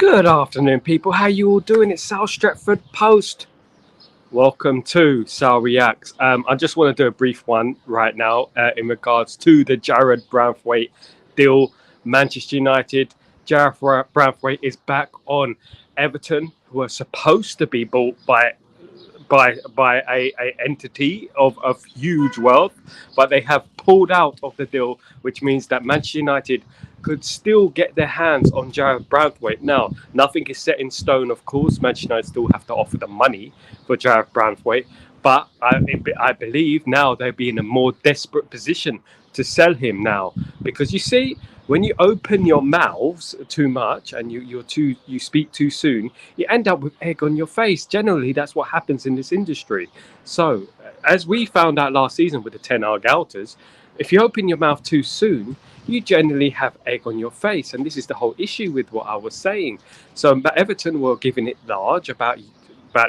Good afternoon, people. How you all doing? It's Sal Stretford Post. Welcome to Sal Reacts. I just want to do a brief one right now in regards to the Jarrad Branthwaite deal. Manchester United. Branthwaite is back on Everton, who are supposed to be bought by a entity of huge wealth, but they have pulled out of the deal, which means that Manchester United could still get their hands on Jarrad Branthwaite. Now, nothing is set in stone, of course. Manchester United still have to offer the money for Jarrad Branthwaite, but I believe now they'll be in a more desperate position to sell him now, because you see, when you open your mouths too much and you speak too soon, you end up with egg on your face. Generally, that's what happens in this industry. So, as we found out last season with the 10 Galters, if you open your mouth too soon, you generally have egg on your face, and this is the whole issue with what I was saying. So, Everton were giving it large about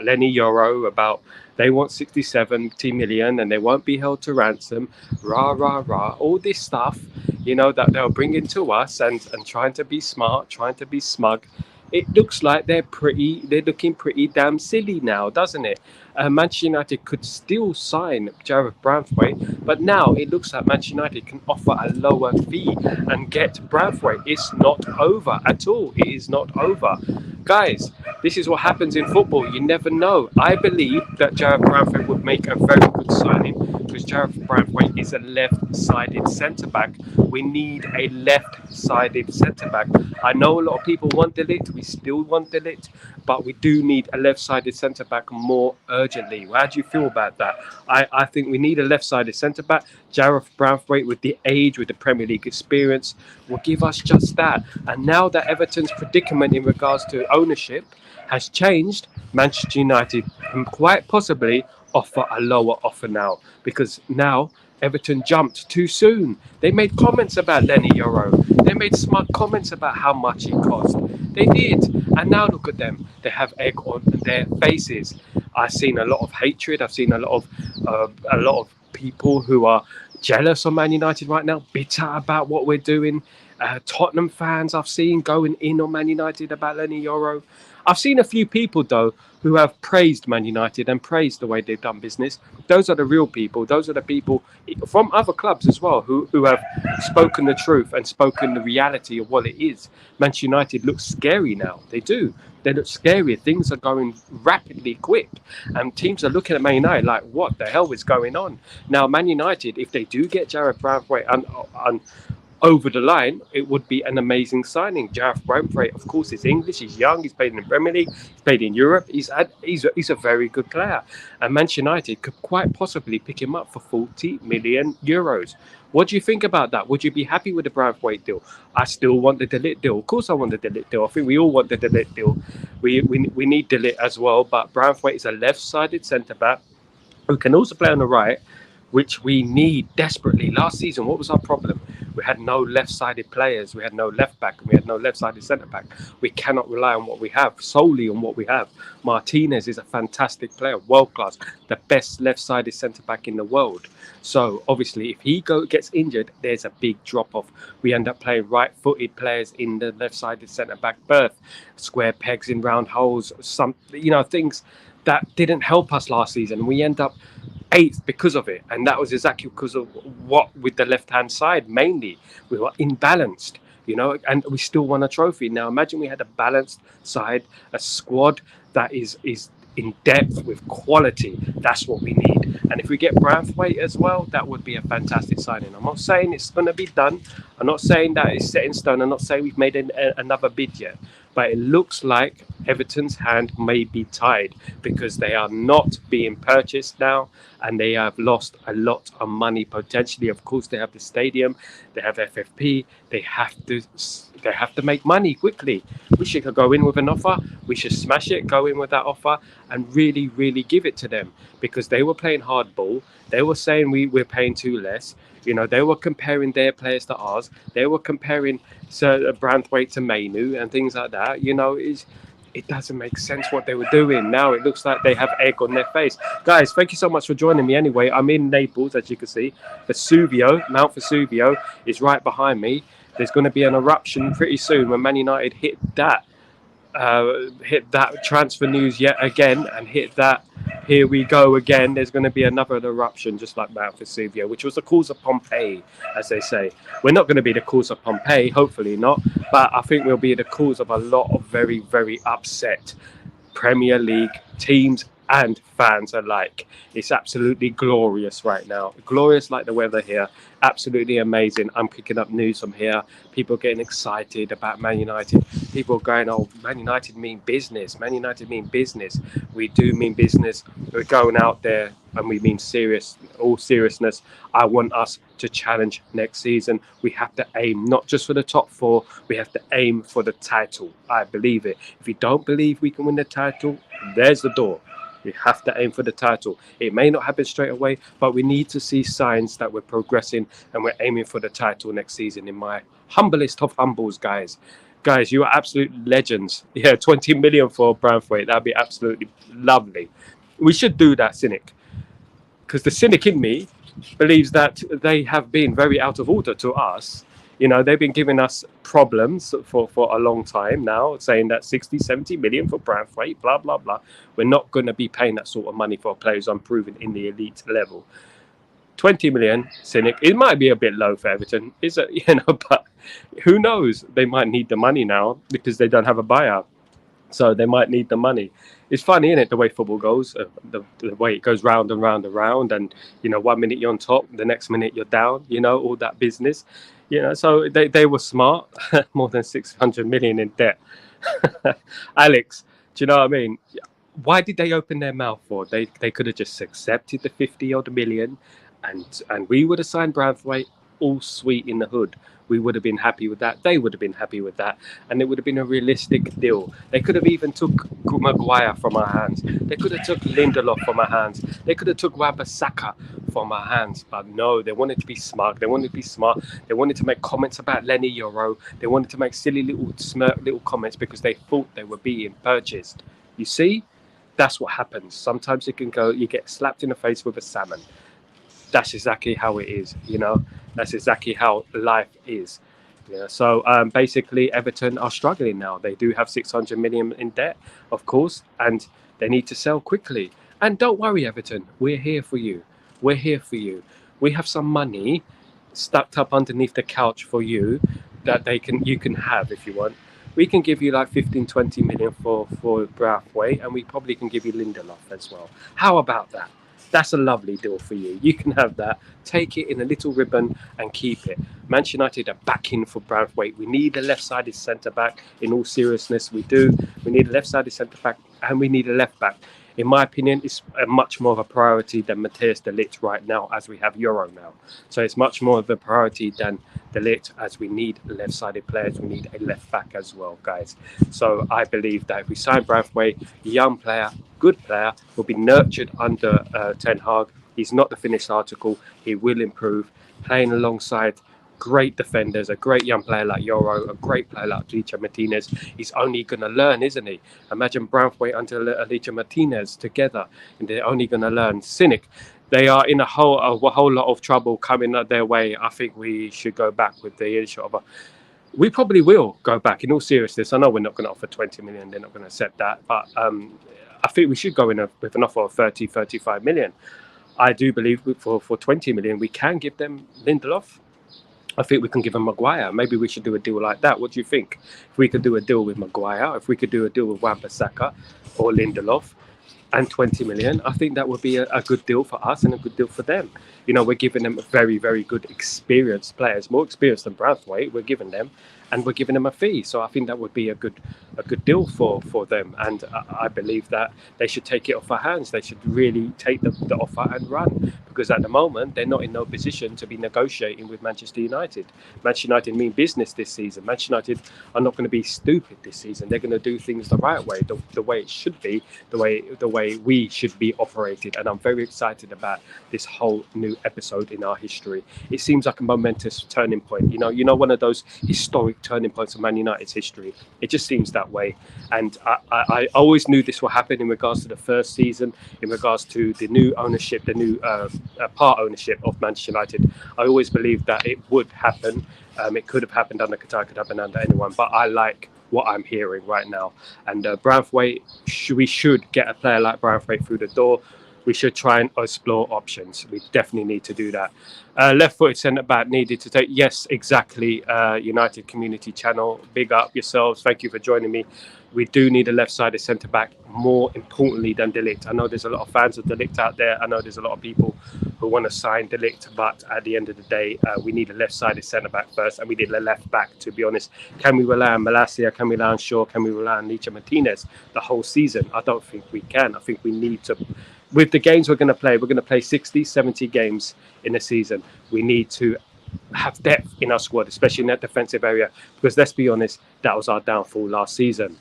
Lenny Yoro, about they want 70 million and they won't be held to ransom, rah rah rah, all this stuff, that they'll bring into us and trying to be smart, trying to be smug. It looks like they're looking pretty damn silly now, doesn't it? Manchester United could still sign Jarrad Branthwaite, but now it looks like Manchester United can offer a lower fee and get Branthwaite. It's not over at all. It is not over. Guys, this is what happens in football. You never know. I believe that Jarrad Branthwaite would make a very good signing, because Jarrad Branthwaite is a left-sided centre-back. We need a left-sided centre-back. I know a lot of people want De Ligt. We still want De Ligt, but we do need a left-sided centre-back more urgently. How do you feel about that? I think we need a left-sided centre-back. Jarrad Branthwaite, with the age, with the Premier League experience, will give us just that. And now that Everton's predicament in regards to ownership has changed, Manchester United can quite possibly offer a lower offer now, because now Everton jumped too soon. They made comments about Lenny Yoro. They made smart comments about how much it cost. They did. And now look at them. They have egg on their faces. I've seen a lot of hatred. I've seen a lot of people who are jealous of Man United right now, bitter about what we're doing. Tottenham fans I've seen going in on Man United about Lenny Yoro. I've seen a few people, though, who have praised Man United and praised the way they've done business. Those are the real people. Those are the people from other clubs as well who have spoken the truth and spoken the reality of what it is. Manchester United looks scary now. They do. They look scary. Things are going rapidly quick. And teams are looking at Man United like, what the hell is going on? Now, Man United, if they do get Jarrad Branthwaite over the line, it would be an amazing signing. Jarrad Branthwaite, of course, is English. He's young. He's played in the Premier League. He's played in Europe. He's a very good player. And Manchester United could quite possibly pick him up for 40 million euros. What do you think about that? Would you be happy with the Branthwaite deal? I still want the De Ligt deal. Of course, I want the De Ligt deal. I think we all want the De Ligt deal. We need De Ligt as well. But Branthwaite is a left-sided centre-back who can also play on the right, which we need desperately. Last season, what was our problem? We had no left-sided players. We had no left back, and we had no left-sided centre back. We cannot rely on what we have, solely on what we have. Martinez is a fantastic player, world class, the best left-sided centre back in the world. So obviously, if he gets injured, there's a big drop off. We end up playing right-footed players in the left-sided centre back berth, square pegs in round holes, things that didn't help us last season. We end up 8th because of it, and that was exactly because of what with the left-hand side. Mainly we were imbalanced, and we still won a trophy. Now imagine we had a balanced side, a squad that is in depth with quality. That's what we need. And if we get Branthwaite as well, that would be a fantastic signing. I'm not saying it's going to be done. I'm not saying that it's set in stone. I'm not saying we've made another bid yet, but it looks like Everton's hand may be tied, because they are not being purchased now, and they have lost a lot of money potentially. Of course, they have the stadium, they have FFP, they have to make money quickly. We should go in with an offer. We should smash it, go in with that offer, and really, really give it to them, because they were playing hardball. They were saying we're paying too less. They were comparing their players to ours. They were comparing Sir Branthwaite to Mainu and things like that. It doesn't make sense what they were doing. Now it looks like they have egg on their face. Guys, thank you so much for joining me anyway. I'm in Naples, as you can see. Mount Vesuvio is right behind me. There's going to be an eruption pretty soon when Man United hit that hit that transfer news yet again, and hit that. Here we go again. There's going to be another eruption, just like Mount Vesuvius, which was the cause of Pompeii, as they say. We're not going to be the cause of Pompeii, hopefully not, but I think we'll be the cause of a lot of very, very upset Premier League teams and fans alike. It's absolutely glorious right now. Glorious like the weather here. Absolutely amazing. I'm picking up news from here. People getting excited about Man United. People going, oh, Man United mean business. Man United mean business. We do mean business. We're going out there and we mean serious, all seriousness. I want us to challenge next season. We have to aim not just for the top four, we have to aim for the title. I believe it. If you don't believe we can win the title, there's the door. We have to aim for the title. It may not happen straight away, but we need to see signs that we're progressing and we're aiming for the title next season. In my humblest of humbles, guys. Guys, you are absolute legends. Yeah, 20 million for Branthwaite. That'd be absolutely lovely. We should do that, Cynic. Because the cynic in me believes that they have been very out of order to us. You know, they've been giving us problems for a long time now, saying that 60, 70 million for Branthwaite, blah, blah, blah. We're not going to be paying that sort of money for players unproven in the elite level. 20 million, Cynic, it might be a bit low for Everton, is it? You know, but who knows? They might need the money now because they don't have a buyout. So they might need the money. It's funny, isn't it, the way football goes, the way it goes round and round and round. And, you know, 1 minute you're on top, the next minute you're down, you know, all that business. You know, so they were smart, more than 600 million in debt. Alex, do you know what I mean? Why did they open their mouth for? They could have just accepted the 50 odd million and we would have signed Branthwaite all sweet in the hood. We would have been happy with that. They would have been happy with that. And it would have been a realistic deal. They could have even took Maguire from our hands. They could have took Lindelof from our hands. They could have took Wan-Bissaka from our hands. But no, they wanted to be smart. They wanted to be smart. They wanted to make comments about Lenny Euro. They wanted to make silly little comments because they thought they were being purchased. You see? That's what happens. Sometimes it can go, you get slapped in the face with a salmon. That's exactly how it is, you know. That's exactly how life is. Yeah. So basically, Everton are struggling now. They do have 600 million in debt, of course, and they need to sell quickly. And don't worry, Everton, we're here for you. We're here for you. We have some money stuck up underneath the couch for you that you can have if you want. We can give you like 15, 20 million for Braithwaite, and we probably can give you Lindelof as well. How about that? That's a lovely deal for you. You can have that, take it in a little ribbon and keep it. Manchester United are back in for Branthwaite. We need a left-sided centre-back. In all seriousness, we do. We need a left-sided centre-back and we need a left-back. In my opinion, it's a much more of a priority than Matthias de Ligt right now, as we have Euro now. So it's much more of a priority than de Ligt, as we need left-sided players. We need a left-back as well, guys. So I believe that if we sign Branthwaite, young player, good player, will be nurtured under Ten Hag. He's not the finished article. He will improve, playing alongside great defenders, a great young player like Euro, a great player like Alicia Martinez. He's only going to learn, isn't he? Imagine Branthwaite and Alicia Martinez together, and they're only going to learn. Cynic, they are in a whole lot of trouble coming their way. I think we should go back with the issue of we probably will go back. In all seriousness, I know we're not going to offer 20 million. They're not going to accept that, but I think we should go in with an offer of 30, 35 million. I do believe for 20 million, we can give them Lindelof. I think we can give them Maguire. Maybe we should do a deal like that. What do you think? If we could do a deal with Maguire, if we could do a deal with Wan-Bissaka or Lindelof and 20 million, I think that would be a good deal for us and a good deal for them. You know, we're giving them very, very good experienced players, more experienced than Branthwaite. We're giving them, and we're giving them a fee. So I think that would be a good deal for them. And I believe that they should take it off our hands. They should really take the offer and run, because at the moment they're not in no position to be negotiating with Manchester United. Manchester United mean business this season. Manchester United are not going to be stupid this season. They're going to do things the right way, the way it should be, the way we should be operated. And I'm very excited about this whole new episode in our history. It seems like a momentous turning point. You know, one of those historic turning points of Man United's history. It just seems that way. And I always knew this would happen in regards to the first season, in regards to the new ownership, the new part ownership of Manchester United. I always believed that it would happen. It could have happened under Qatar, could happen under anyone. But I like what I'm hearing right now. And Branthwaite, we should get a player like Branthwaite through the door. We should try and explore options. We definitely need to do that. Left-footed centre-back needed to take. Yes, exactly. United Community Channel, big up yourselves. Thank you for joining me. We do need a left-sided centre-back more importantly than De Ligt. I know there's a lot of fans of De Ligt out there. I know there's a lot of people who want to sign De Ligt, but at the end of the day, we need a left-sided centre-back first, and we need a left-back, to be honest. Can we rely on Malacia? Can we rely on Shaw? Can we rely on Nietzsche Martinez the whole season? I don't think we can. I think we need to... With the games we're going to play 60, 70 games in a season. We need to have depth in our squad, especially in that defensive area, because let's be honest, that was our downfall last season.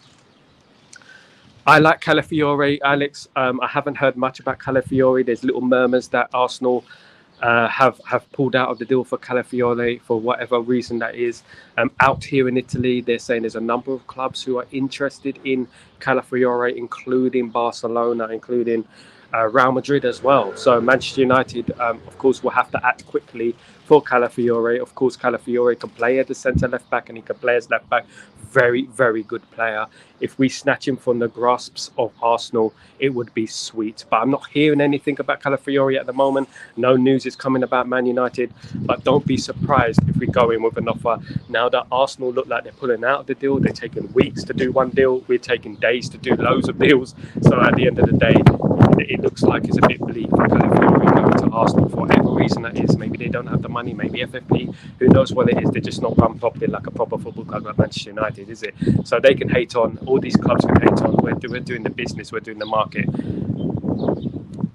I like Calafiore, Alex. I haven't heard much about Calafiore. There's little murmurs that Arsenal have pulled out of the deal for Calafiore for whatever reason that is. Out here in Italy, they're saying there's a number of clubs who are interested in Calafiore, including Barcelona, including Real Madrid as well. So Manchester United, of course, will have to act quickly for Calafiore. Of course, Calafiore can play as the centre left back and he can play as left back. Very, very good player. If we snatch him from the grasps of Arsenal, it would be sweet. But I'm not hearing anything about Calafiore at the moment. No news is coming about Man United. But don't be surprised if we go in with an offer. Now that Arsenal look like they're pulling out of the deal, they're taking weeks to do one deal. We're taking days to do loads of deals. So at the end of the day, it looks like it's a bit bleak for Calafiore going to Arsenal for whatever reason that is. Maybe they don't have the money, maybe FFP, who knows what it is. They're just not run properly like a proper football club like Manchester United, is it? So they can hate on, all these clubs can hate on. We're doing the business, we're doing the market.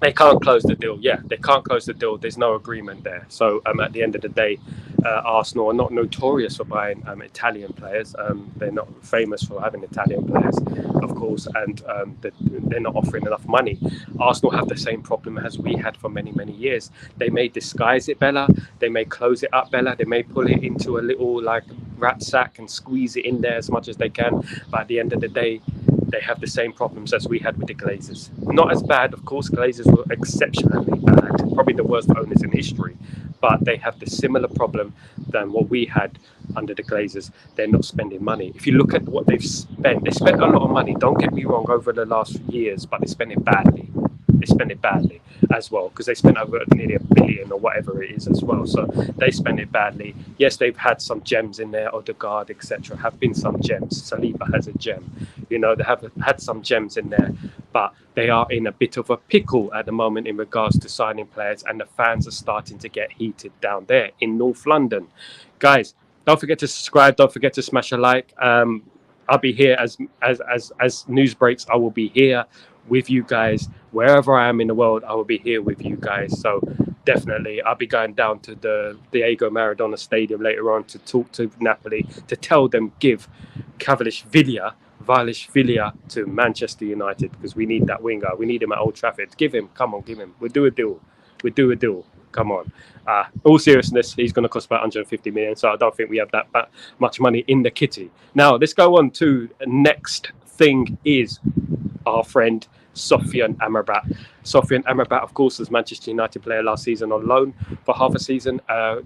They can't close the deal. Yeah, they can't close the deal. There's no agreement there. So at the end of the day, Arsenal are not notorious for buying Italian players. They're not famous for having Italian players, of course, and they're not offering enough money. Arsenal have the same problem as we had for many, many years. They may disguise it better. They may close it up better. They may pull it into a little like rat sack and squeeze it in there as much as they can. But at the end of the day, they have the same problems as we had with the Glazers. Not as bad, of course. Glazers were exceptionally bad, probably the worst owners in history. But they have the similar problem than what we had under the Glazers. They're not spending money. If you look at what they've spent, they spent a lot of money. Don't get me wrong, over the last years, but they spend it badly. They spend it badly as well, because they spent over nearly $1 billion or whatever it is as well. So they spend it badly. Yes, they've had some gems in there, Odegaard, etc. Have been some gems. Saliba has a gem. You know, they have had some gems in there, but they are in a bit of a pickle at the moment in regards to signing players, and the fans are starting to get heated down there in North London. Guys, don't forget to subscribe. Don't forget to smash a like. I'll be here as news breaks. I will be here with you guys wherever I am in the world. I will be here with you guys. So definitely, I'll be going down to the Diego Maradona Stadium later on to talk to Napoli, to tell them give Kvaratskhelia to Manchester United, because we need that winger. We need him at Old Trafford. Give him. Come on, give him. We'll do a deal. Come on. All seriousness, he's going to cost about 150 million. So I don't think we have that much money in the kitty. Now, let's go on to next thing is our friend Sofyan Amrabat. Sofyan Amrabat, of course, was Manchester United player last season on loan for half a season.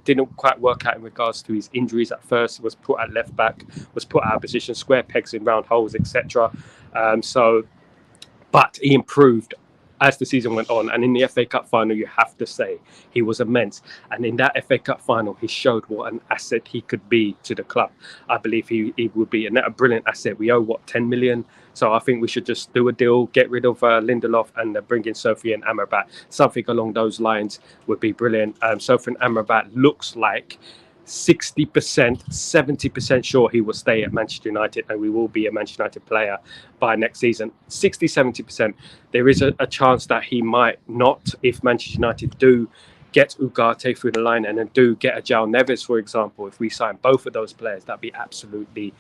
Didn't quite work out in regards to his injuries at first. Was put at left back, was put out of position, square pegs in round holes, etc. But he improved as the season went on, and in the FA Cup final, you have to say he was immense. And in that FA Cup final, he showed what an asset he could be to the club. I believe he would be a brilliant asset. We owe 10 million. So I think we should just do a deal, get rid of Lindelof and bring in Sofyan Amrabat. Something along those lines would be brilliant. Sofyan Amrabat looks like 60%, 70% sure he will stay at Manchester United, and we will be a Manchester United player by next season. 60, 70%. There is a chance that he might not, if Manchester United do get Ugarte through the line and then do get a João Neves, for example. If we sign both of those players, that'd be absolutely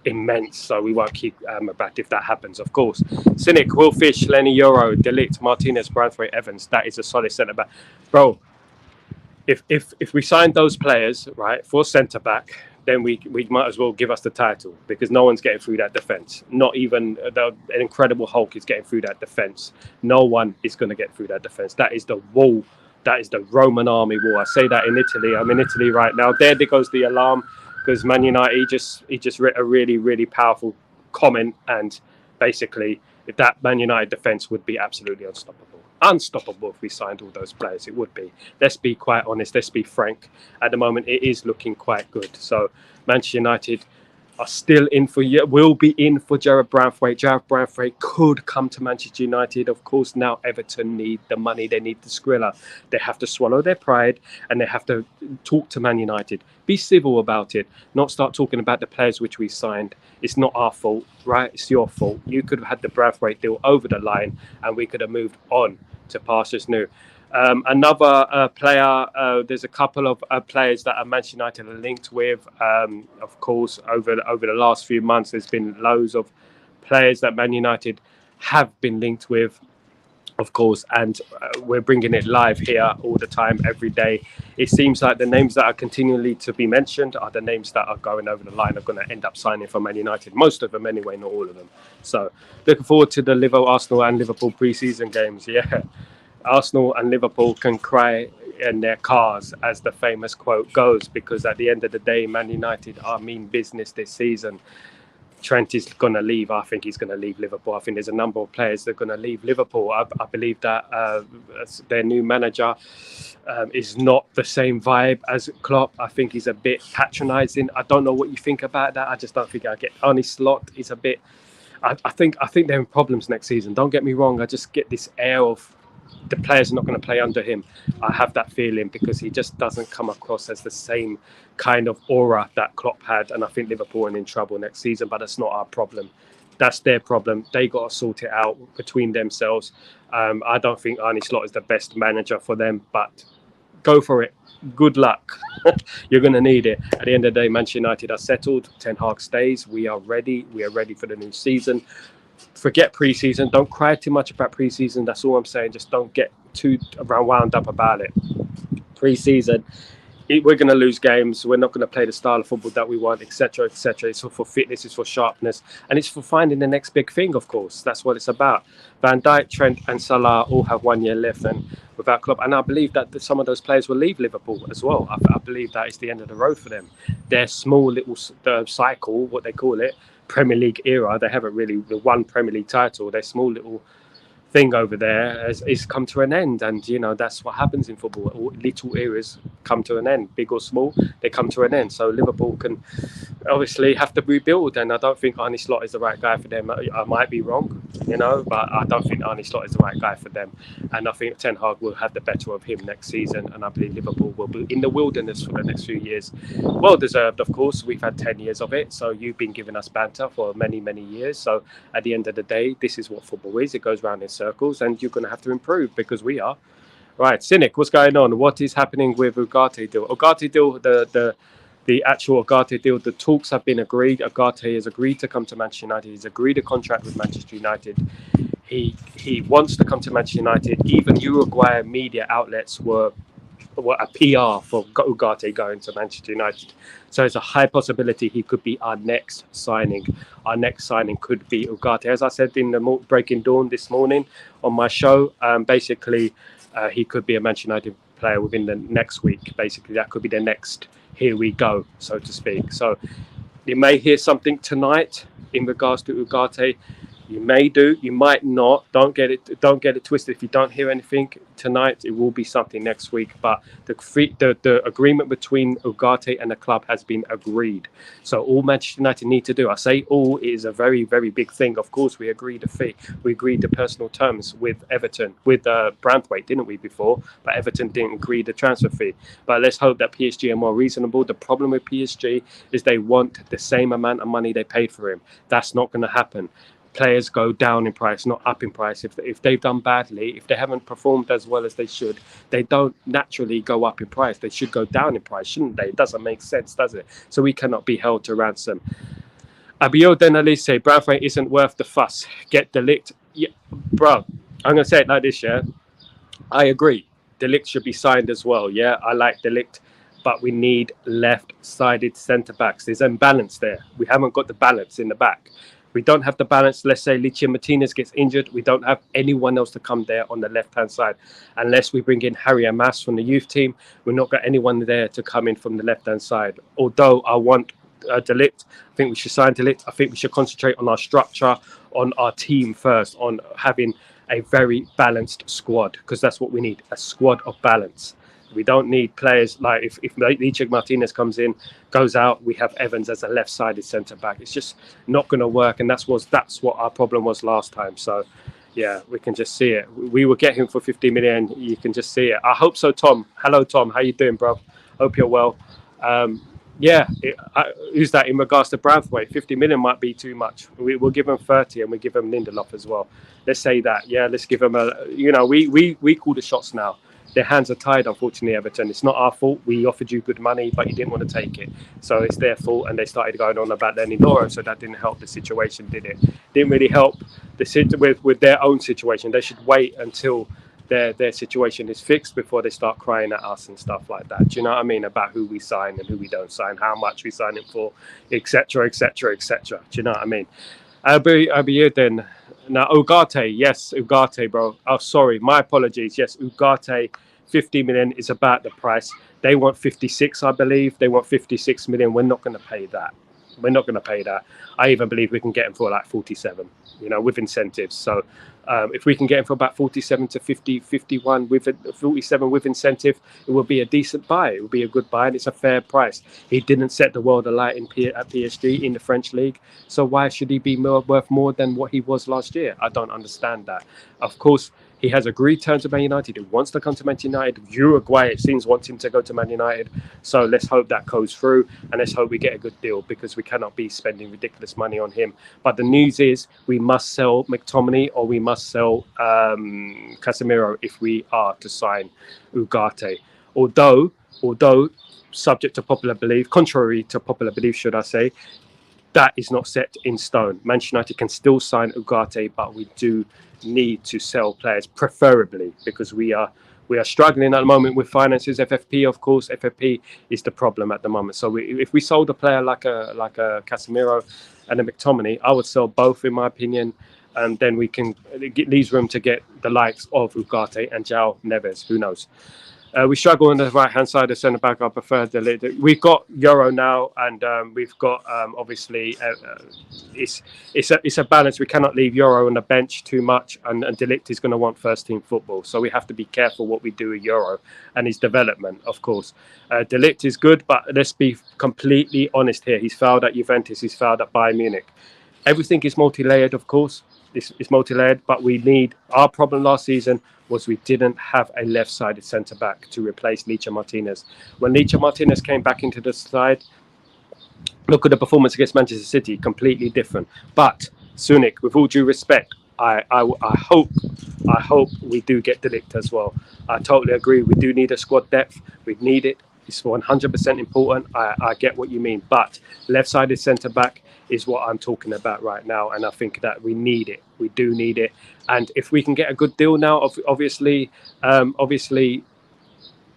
immense. So we won't keep Amrabat if that happens, of course. Cynic, Will Fish, Lenny Euro, De Ligt, Martinez, Branthwaite, Evans. That is a solid centre back, bro. If we sign those players, right, for centre back, then we might as well give us the title, because no one's getting through that defence. Not even an Incredible Hulk is getting through that defence. No one is going to get through that defence. That is the wall. That is the Roman army wall. I say that in Italy. I'm in Italy right now. There goes the alarm. because Man United he just wrote a really powerful comment, and basically if that Man United defence would be absolutely unstoppable if we signed all those players. It would be. Let's be quite honest. Let's be frank. At the moment, it is looking quite good. So Manchester United are still will be in for Jarrad Branthwaite. Jarrad Branthwaite could come to Manchester United. Of course, now Everton need the money. They need the Skrilla. They have to swallow their pride and they have to talk to Man United. Be civil about it. Not start talking about the players which we signed. It's not our fault, right? It's your fault. You could have had the Branthwaite deal over the line and we could have moved on to pastures new. Another player, there's a couple of players that Manchester United are linked with. Of course, over the last few months, there's been loads of players that Man United have been linked with, of course, and we're bringing it live here all the time, every day. It seems like the names that are continually to be mentioned are the names that are going over the line, are going to end up signing for Man United. Most of them anyway, not all of them. So looking forward to the Arsenal and Liverpool pre-season games. Yeah. Arsenal and Liverpool can cry in their cars, as the famous quote goes, because at the end of the day, Man United are mean business this season. Trent is going to leave. I think he's going to leave Liverpool. I think there's a number of players that are going to leave Liverpool. I believe that their new manager is not the same vibe as Klopp. I think he's a bit patronising. I don't know what you think about that. I just don't think I get Arne Slot. Is a bit. I think they're in problems next season. Don't get me wrong. I just get this air of the players are not going to play under him. I have that feeling because he just doesn't come across as the same kind of aura that Klopp had. And I think Liverpool are in trouble next season, but that's not our problem. That's their problem. They got to sort it out between themselves. I don't think Arne Slot is the best manager for them, but go for it. Good luck. You're going to need it. At the end of the day, Manchester United are settled. Ten Hag stays. We are ready. We are ready for the new season. Forget pre-season. Don't cry too much about pre-season. That's all I'm saying. Just don't get too wound up about it. Pre-season, we're going to lose games. We're not going to play the style of football that we want, etc., etc. It's for fitness, it's for sharpness, and it's for finding the next big thing, of course. That's what it's about. Van Dijk, Trent and Salah all have 1 year left and without Klopp. And I believe that some of those players will leave Liverpool as well. I believe that is the end of the road for them. Their small little cycle, what they call it, Premier League era, they haven't really won Premier League title. Their small little thing over there has come to an end, and that's what happens in football. Little eras come to an end, big or small, they come to an end. So Liverpool can obviously have to rebuild, and I don't think Arne Slot is the right guy for them. I might be wrong, but I don't think Arne Slot is the right guy for them, and I think Ten Hag will have the better of him next season, and I believe Liverpool will be in the wilderness for the next few years. Well deserved, of course. We've had 10 years of it, so you've been giving us banter for many years. So at the end of the day, this is what football is. It goes round in circles, and you're going to have to improve because we are. Right, Cynic, what's going on? What is happening with Ugarte deal? Ugarte deal, the actual Ugarte deal, the talks have been agreed. Ugarte has agreed to come to Manchester United. He's agreed a contract with Manchester United. He wants to come to Manchester United. Even Uruguay media outlets were a PR for Ugarte going to Manchester United. So it's a high possibility he could be our next signing. Our next signing could be Ugarte. As I said in the Breaking Dawn this morning on my show, basically he could be a Manchester United player within the next week. Basically, that could be the next here we go, so to speak. So you may hear something tonight in regards to Ugarte. You may do, you might not. Don't get it twisted. If you don't hear anything tonight, it will be something next week. But the agreement between Ugarte and the club has been agreed. So all Manchester United need to do, I say all, is a very, very big thing. Of course, we agreed the fee. We agreed the personal terms with Everton, with Branthwaite, didn't we, before? But Everton didn't agree the transfer fee. But let's hope that PSG are more reasonable. The problem with PSG is they want the same amount of money they paid for him. That's not going to happen. Players go down in price, not up in price. If they've done badly, if they haven't performed as well as they should, they don't naturally go up in price. They should go down in price, shouldn't they? It doesn't make sense, does it? So we cannot be held to ransom. Abiyo Denalise, Branthwaite isn't worth the fuss. Get De Ligt. Yeah, bro, I'm going to say it like this, yeah? I agree. De Ligt should be signed as well, yeah? I like De Ligt, but we need left-sided centre-backs. There's imbalance there. We haven't got the balance in the back. We don't have the balance. Let's say Licia Martinez gets injured. We don't have anyone else to come there on the left-hand side. Unless we bring in Harry Amas from the youth team, we're not got anyone there to come in from the left-hand side. Although I want De Ligt, I think we should sign De Ligt. I think we should concentrate on our structure, on our team first, on having a very balanced squad, because that's what we need, a squad of balance. We don't need players like if Licia Martinez comes in, goes out, we have Evans as a left-sided centre-back. It's just not going to work, and that's what our problem was last time. So, yeah, we can just see it. We will get him for 50 million. You can just see it. I hope so, Tom. Hello, Tom. How you doing, bro? Hope you're well. Who's that in regards to Branthwaite? 50 million might be too much. We'll give him 30 and we give him Lindelof as well. Let's say that. Yeah, let's give him we call the shots now. Their hands are tied, unfortunately, Everton. It's not our fault. We offered you good money, but you didn't want to take it. So it's their fault, and they started going on about Lenny Loro, so that didn't help the situation, did it? Didn't really help with their own situation. They should wait until their situation is fixed before they start crying at us and stuff like that. Do you know what I mean? About who we sign and who we don't sign, how much we sign it for, etc., etc., etc. Do you know what I mean? I'll be here then. Now, Ugarte, yes, Ugarte, bro. Oh, sorry, my apologies. Yes, Ugarte, 50 million is about the price. They want 56, I believe. They want 56 million. We're not going to pay that. We're not going to pay that. I even believe we can get him for like 47, with incentives. So if we can get him for about 47 to 50, 51 with 47 with incentive, it will be a decent buy. It will be a good buy, and it's a fair price. He didn't set the world alight at PSG in the French league. So why should he be worth more than what he was last year? I don't understand that. Of course, he has agreed terms with Man United. He wants to come to Man United. Uruguay, it seems, wants him to go to Man United. So let's hope that goes through, and let's hope we get a good deal, because we cannot be spending ridiculous money on him. But the news is we must sell McTominay or we must sell Casemiro if we are to sign Ugarte. Although, subject to popular belief, contrary to popular belief, should I say, that is not set in stone. Manchester United can still sign Ugarte, but we do need to sell players, preferably, because we are struggling at the moment with finances. FFP, of course, FFP is the problem at the moment. So if we sold a player like a Casemiro and a McTominay, I would sell both, in my opinion, and then we can leaves room to get the likes of Ugarte and João Neves. Who knows? We struggle on the right-hand side of centre-back. I prefer De Ligt. We've got Euro now, and we've got, obviously, it's a balance. We cannot leave Euro on the bench too much, and De Ligt is going to want first-team football. So we have to be careful what we do with Euro and his development, of course. De Ligt is good, but let's be completely honest here. He's failed at Juventus. He's failed at Bayern Munich. Everything is multi-layered, of course. This is multi-layered, but we need... Our problem last season was we didn't have a left-sided centre-back to replace Licia Martinez. When Licia Martinez came back into the side, look at the performance against Manchester City, completely different. But, Sunik, with all due respect, I hope we do get De Ligt as well. I totally agree. We do need a squad depth. We need it. It's 100% important. I get what you mean. But left-sided centre-back is what I'm talking about right now, and I think that we need it. We do need it, and if we can get a good deal now, obviously,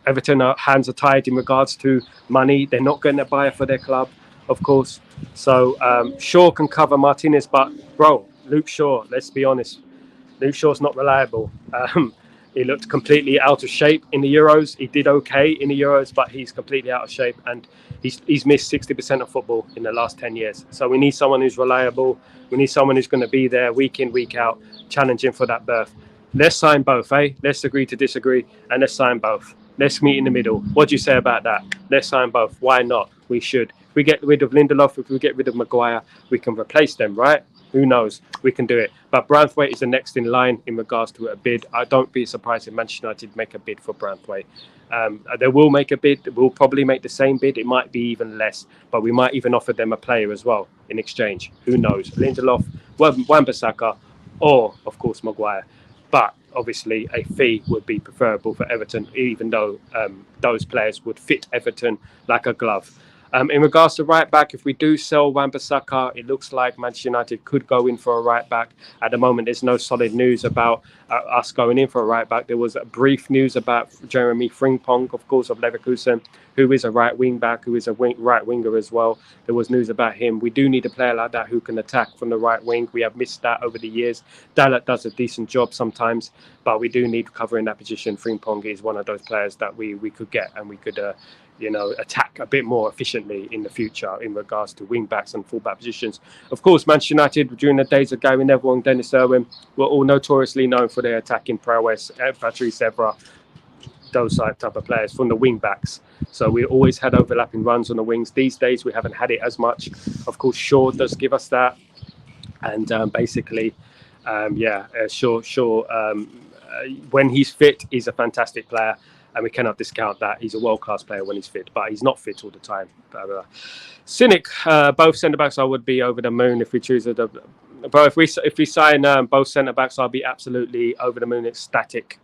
Everton hands are tied in regards to money. They're not going to buy it for their club, of course. So Shaw can cover Martinez, but bro, Luke Shaw, let's be honest, Luke Shaw's not reliable. He looked completely out of shape in the Euros. He did okay in the Euros, but he's completely out of shape, and he's missed 60% of football in the last 10 years. So we need someone who's reliable. We need someone who's going to be there week in, week out, challenging for that berth. Let's sign both, eh? Let's agree to disagree, and let's sign both. Let's meet in the middle. What do you say about that? Let's sign both. Why not? We should. If we get rid of Lindelof, if we get rid of Maguire, we can replace them, right? Who knows? We can do it. But Branthwaite is the next in line in regards to a bid. I don't be surprised if Manchester United make a bid for Branthwaite. They will make a bid. We'll probably make the same bid. It might be even less, but we might even offer them a player as well in exchange. Who knows? Lindelof, Wan-Bissaka, or, of course, Maguire. But obviously, a fee would be preferable for Everton, even though those players would fit Everton like a glove. In regards to right back, if we do sell Wan-Bissaka, it looks like Manchester United could go in for a right back. At the moment, there's no solid news about us going in for a right back. There was a brief news about Jeremy Frimpong, of course, of Leverkusen, who is a right wing back, who is a right winger as well. There was news about him. We do need a player like that who can attack from the right wing. We have missed that over the years. Dalot does a decent job sometimes, but we do need covering that position. Frimpong is one of those players that we could get, and we could attack a bit more efficiently in the future in regards to wing backs and fullback positions. Of course, Manchester United, during the days of Gary Neville and Dennis Irwin, were all notoriously known for their attacking prowess. Patrice Evra, those type of players from the wing backs. So we always had overlapping runs on the wings. These days, we haven't had it as much. Of course, Shaw does give us that. And Shaw, when he's fit, he's a fantastic player. And we cannot discount that. He's a world-class player when he's fit, but he's not fit all the time. Cynic, both centre-backs, I would be over the moon if we choose it. But if we sign both centre-backs, I'll be absolutely over the moon, ecstatic.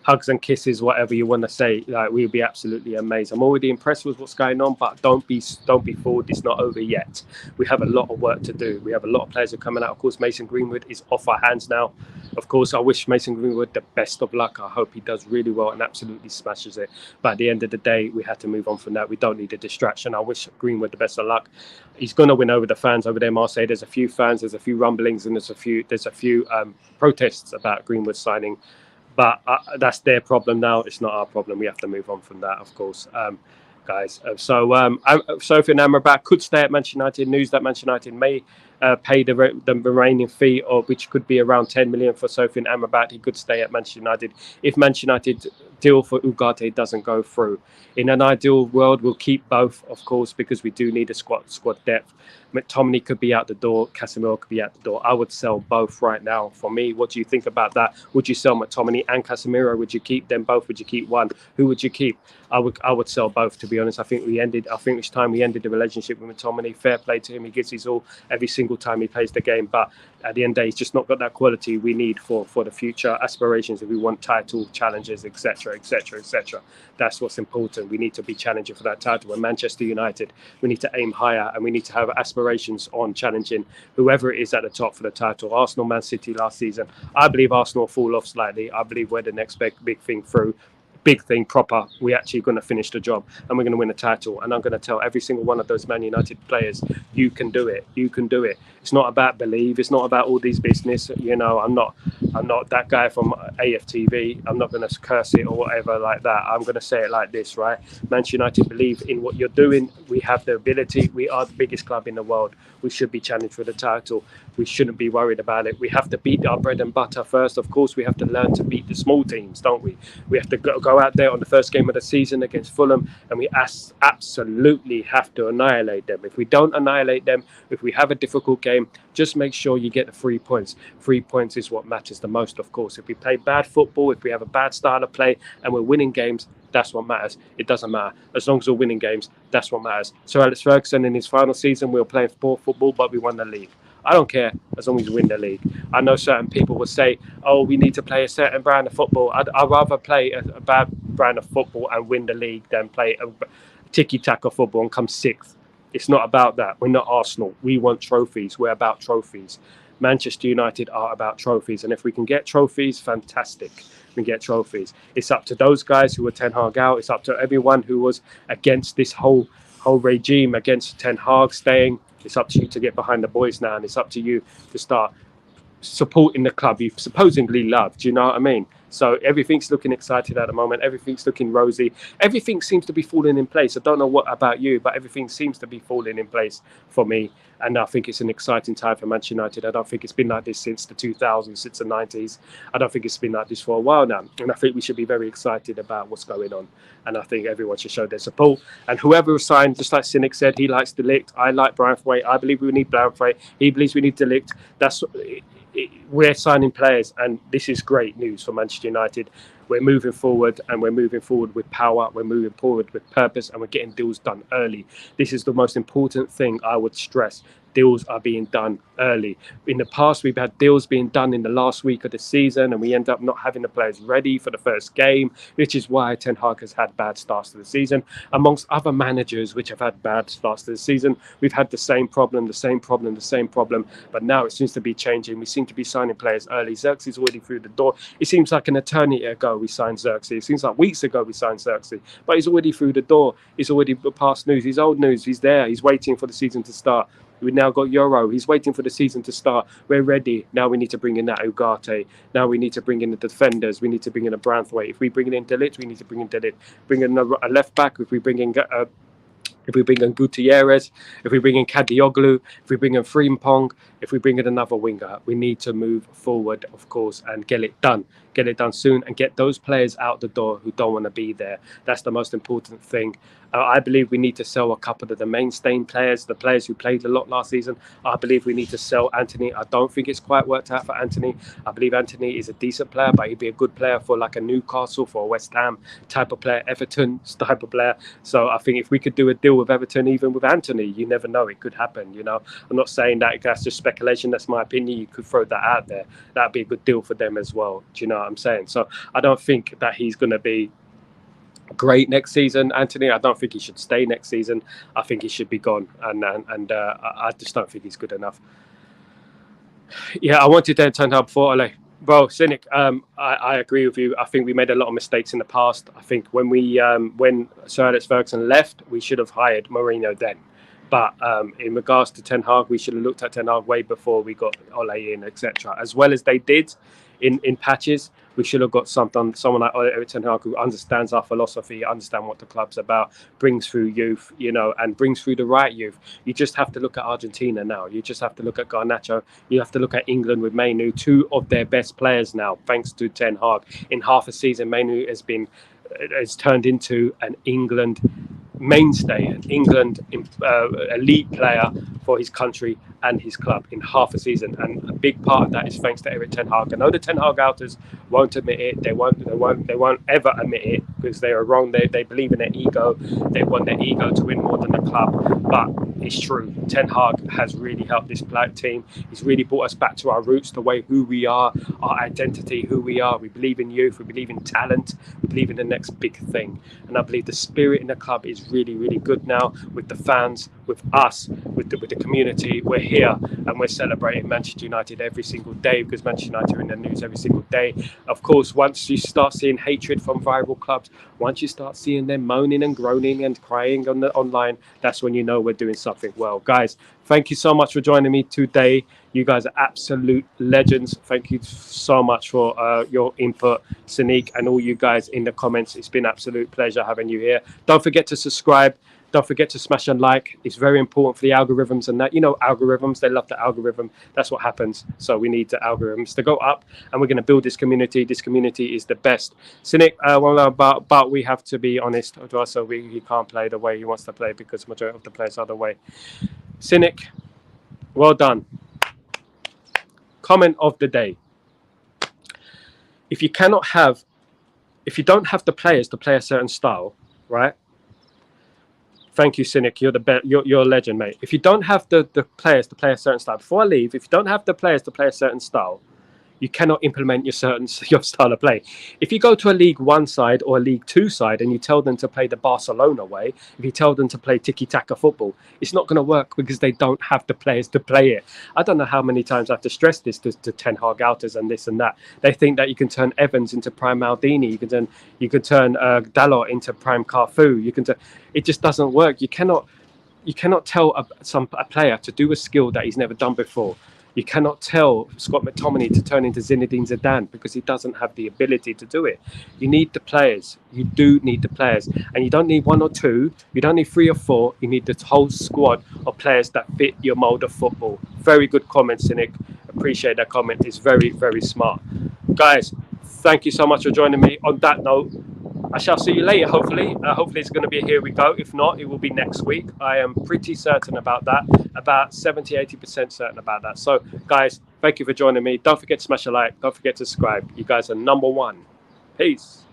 Hugs and kisses, whatever you want to say. Like, we'll be absolutely amazed. I'm already impressed with what's going on, but don't be fooled. It's not over yet. We have a lot of work to do. We have a lot of players who are coming out. Of course, Mason Greenwood is off our hands now. Of course, I wish Mason Greenwood the best of luck. I hope he does really well and absolutely smashes it. But at the end of the day, we had to move on from that. We don't need a distraction. I wish Greenwood the best of luck. He's going to win over the fans over there, Marseille. There's a few fans, there's a few rumblings, and there's a few protests about Greenwood signing. But that's their problem now. It's not our problem. We have to move on from that, of course, guys. So Sofian Amrabat could stay at Manchester United. News that Manchester United may pay the remaining fee, which could be around 10 million for Sofian Amrabat. He could stay at Manchester United if Manchester United deal for Ugarte doesn't go through. In an ideal world, we'll keep both, of course, because we do need a squad depth. McTominay could be out the door. Casemiro could be out the door. I would sell both right now. For me, what do you think about that? Would you sell McTominay and Casemiro? Would you keep them both? Would you keep one? Who would you keep? I would sell both, to be honest. I think it's time we ended the relationship with McTominay. Fair play to him. He gives his all every single time he plays the game. But at the end of the day, he's just not got that quality we need for the future aspirations if we want title challenges, etc., etc., etc. That's what's important. We need to be challenging for that title. We're Manchester United. We need to aim higher, and we need to have aspirations on challenging whoever it is at the top for the title. Arsenal, Man City last season. I believe Arsenal fall off slightly. I believe we're the next big thing through. Big thing proper. We're actually going to finish the job and we're going to win a title. And I'm going to tell every single one of those Man United players, you can do it. You can do it. It's not about believe. It's not about all these business. You know, I'm not that guy from AFTV. I'm not going to curse it or whatever like that. I'm going to say it like this, right? Manchester United believe in what you're doing. We have the ability. We are the biggest club in the world. We should be challenged for the title. We shouldn't be worried about it. We have to beat our bread and butter first. Of course, we have to learn to beat the small teams, don't we? We have to go out there on the first game of the season against Fulham, and we absolutely have to annihilate them. If we don't annihilate them, if we have a difficult game, just make sure you get the 3 points. 3 points is what matters the most, of course. If we play bad football, if we have a bad style of play, and we're winning games, that's what matters. It doesn't matter. As long as we're winning games, that's what matters. So Alex Ferguson, in his final season, we were playing poor football, but we won the league. I don't care as long as we win the league. I know certain people will say, oh, we need to play a certain brand of football. I'd rather play a bad brand of football and win the league than play a tiki-taka football and come sixth. It's not about that. We're not Arsenal. We want trophies. We're about trophies. Manchester United are about trophies. And if we can get trophies, fantastic. We get trophies. It's up to those guys who were Ten Hag out. It's up to everyone who was against this whole regime, against Ten Hag staying. It's up to you to get behind the boys now, and it's up to you to start supporting the club you supposedly love. Do you know what I mean? So everything's looking excited at the moment. Everything's looking rosy. Everything seems to be falling in place. I don't know what about you, but everything seems to be falling in place for me. And I think it's an exciting time for Manchester United. I don't think it's been like this since the 2000s, since the 90s. I don't think it's been like this for a while now. And I think we should be very excited about what's going on. And I think everyone should show their support. And whoever was signed, just like Cynic said, he likes De Ligt. I like Branthwaite. I believe we need Branthwaite. He believes we need De Ligt. We're signing players, and this is great news for Manchester United. we're moving forward, and we're moving forward with power. We're moving forward with purpose, and we're getting deals done early. This is the most important thing I would stress. Deals are being done early. In the past, we've had deals being done in the last week of the season, and we end up not having the players ready for the first game, which is why Ten Hag has had bad starts to the season. Amongst other managers which have had bad starts to the season, we've had the same problem. But now it seems to be changing. We seem to be signing players early. Xerxes already through the door. It seems like an eternity ago we signed Xerxes. It seems like weeks ago we signed Xerxes, but he's already through the door. He's already past news. He's old news. He's there. He's waiting for the season to start. We've now got Euro. He's waiting for the season to start. We're ready. Now we need to bring in that Ugarte. Now we need to bring in the defenders. We need to bring in a Branthwaite. If we bring in Delit, we need to bring in Delit. Bring in a left back. If we bring in Gutierrez, if we bring in Kadioglu, if we bring in Frimpong, if we bring in another winger, we need to move forward, of course, and get it done. Get it done soon and get those players out the door who don't want to be there. That's the most important thing. I believe we need to sell a couple of the mainstay players, the players who played a lot last season. I believe we need to sell Anthony. I don't think it's quite worked out for Anthony. I believe Anthony is a decent player, but he'd be a good player for like a Newcastle, for a West Ham type of player, Everton type of player. So I think if we could do a deal with Everton, even with Anthony, you never know, it could happen. You know, I'm not saying that that's just speculation. That's my opinion. You could throw that out there. That'd be a good deal for them as well. Do you know what I'm saying? So I don't think that he's going to be great next season, Anthony. I don't think he should stay next season. I think he should be gone, and I just don't think he's good enough. Yeah, I wanted to turn up before Ole. Bro, Cynic, I agree with you. I think we made a lot of mistakes in the past. I think when Sir Alex Ferguson left, we should have hired Mourinho then. But in regards to Ten Hag, we should have looked at Ten Hag way before we got Ole in, etc. As well as they did in patches, we should have got someone like Ole Ten Hag who understands our philosophy, understands what the club's about, brings through youth, you know, and brings through the right youth. You just have to look at Argentina now. You just have to look at Garnacho. You have to look at England with Mainu, two of their best players now, thanks to Ten Hag. In half a season, Mainu has turned into an England mainstay, an England elite player for his country and his club in half a season, and a big part of that is thanks to Erik Ten Hag. I know the Ten Hag outers won't admit it. They won't ever admit it because they are wrong. They believe in their ego. They want their ego to win more than the club, but it's true. Ten Hag has really helped this black team. He's really brought us back to our roots, the way who we are, our identity, who we are. We believe in youth. We believe in talent. We believe in the next big thing, and I believe the spirit in the club is really, really good now, with the fans, with us, with the community. We're here and we're celebrating Manchester United every single day because Manchester United are in the news every single day. Of course, once you start seeing hatred from rival clubs, once you start seeing them moaning and groaning and crying online, that's when you know we're doing something well. Guys, thank you so much for joining me today. You guys are absolute legends. Thank you so much for your input, Saniq, and all you guys in the comments. It's been an absolute pleasure having you here. Don't forget to subscribe. Don't forget to smash a like. It's very important for the algorithms and that. You know, algorithms, they love the algorithm. That's what happens. So we need the algorithms to go up, and we're going to build this community. This community is the best. Cynic, but we have to be honest. So he can't play the way he wants to play because majority of the players are the way. Cynic, well done. Comment of the day. If you don't have the players to play a certain style, right? Thank you, Cynic. You're the best. You're a legend, mate. If you don't have the players to play a certain style, before I leave, if you don't have the players to play a certain style, you cannot implement your style of play. If you go to a League One side or a League Two side and you tell them to play the Barcelona way, if you tell them to play tiki-taka football, it's not going to work because they don't have the players to play it. I don't know how many times I have to stress this to Ten Hag outers and this and that. They think that you can turn Evans into prime Maldini. You can turn Dalot into prime Carfu. It just doesn't work. You cannot tell a player to do a skill that he's never done before. You cannot tell Scott McTominay to turn into Zinedine Zidane because he doesn't have the ability to do it. You need the players. You do need the players. And you don't need one or two. You don't need three or four. You need the whole squad of players that fit your mold of football. Very good comment, Cynic. Appreciate that comment. It's very, very smart. Guys, thank you so much for joining me. On that note, I shall see you later, hopefully. Hopefully it's going to be a Here We Go. If not, it will be next week. I am pretty certain about that. About 70-80% certain about that. So, guys, thank you for joining me. Don't forget to smash a like. Don't forget to subscribe. You guys are number one. Peace.